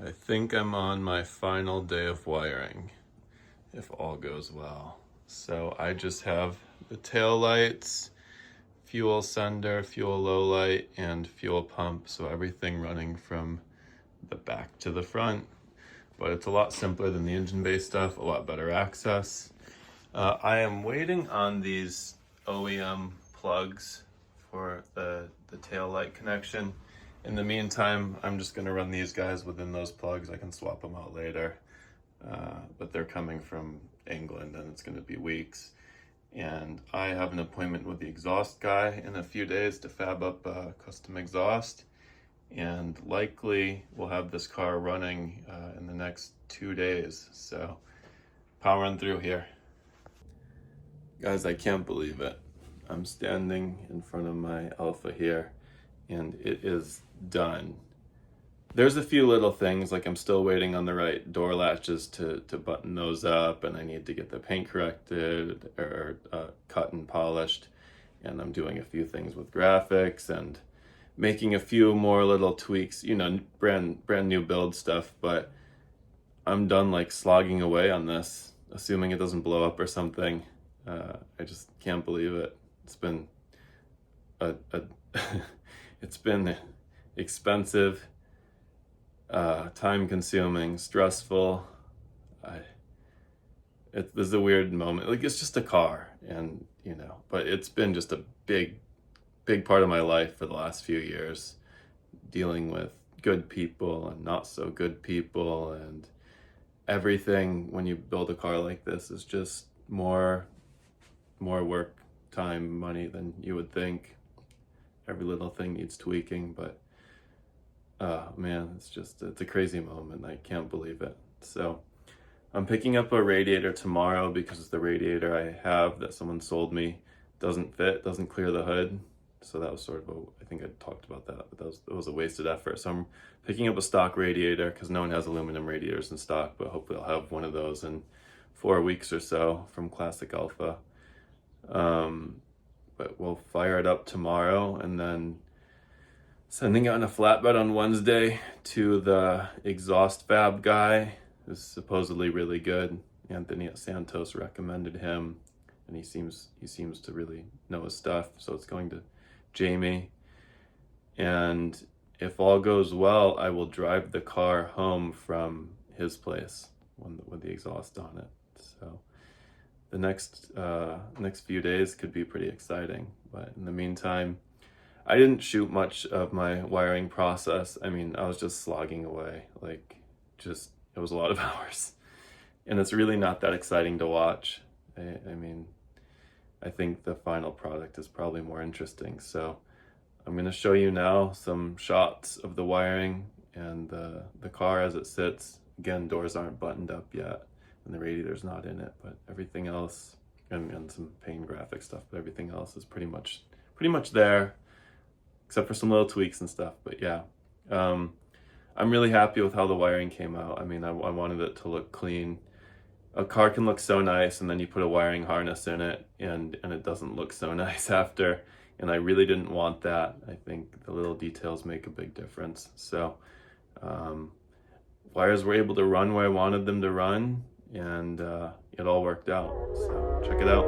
I think I'm on my final day of wiring, if all goes well. So I just have the tail lights, fuel sender, fuel low light, and fuel pump. So everything running from the back to the front. But it's a lot simpler than the engine bay stuff, a lot better access. I am waiting on these OEM plugs for the tail light connection. In the meantime, I'm just gonna run these guys within those plugs. I can swap them out later, but they're coming from England and it's gonna be weeks. And I have an appointment with the exhaust guy in a few days to fab up a custom exhaust. And likely we'll have this car running in the next 2 days. So powering through here. Guys, I can't believe it. I'm standing in front of my Alfa here and it is done. There's a few little things, like I'm still waiting on the right door latches to button those up, and I need to get the paint corrected or cut and polished, and I'm doing a few things with graphics and making a few more little tweaks, you know, brand new build stuff, but I'm done like slogging away on this, assuming it doesn't blow up or something. I just can't believe it. It's been it's been expensive, time consuming, stressful. This is a weird moment. Like, it's just a car, and you know, but it's been just a big part of my life for the last few years, dealing with good people and not so good people, and everything when you build a car like this is just more work, time, money than you would think. Every little thing needs tweaking, but man, it's a crazy moment. I can't believe it. So I'm picking up a radiator tomorrow because the radiator I have that someone sold me doesn't clear the hood. So that was sort of I think I talked about that, but it was a wasted effort. So I'm picking up a stock radiator because no one has aluminum radiators in stock, but hopefully I'll have one of those in 4 weeks or so from Classic Alfa. But we'll fire it up tomorrow and then sending it on a flatbed on Wednesday to the exhaust fab guy, who's supposedly really good. Anthony at Santos recommended him, and he seems to really know his stuff. So it's going to Jamie, and if all goes well, I will drive the car home from his place with the exhaust on it. So the next few days could be pretty exciting, but in the meantime, I didn't shoot much of my wiring process. I mean, I was just slogging away, like it was a lot of hours, and it's really not that exciting to watch. I mean, I think the final product is probably more interesting. So I'm going to show you now some shots of the wiring and the car as it sits. Again, doors aren't buttoned up yet and the radiator's not in it, but everything else, and some paint graphic stuff, but everything else is pretty much there, except for some little tweaks and stuff. But yeah, I'm really happy with how the wiring came out. I mean, I wanted it to look clean. A car can look so nice, and then you put a wiring harness in it, and it doesn't look so nice after. And I really didn't want that. I think the little details make a big difference. So wires were able to run where I wanted them to run, and it all worked out. So check it out.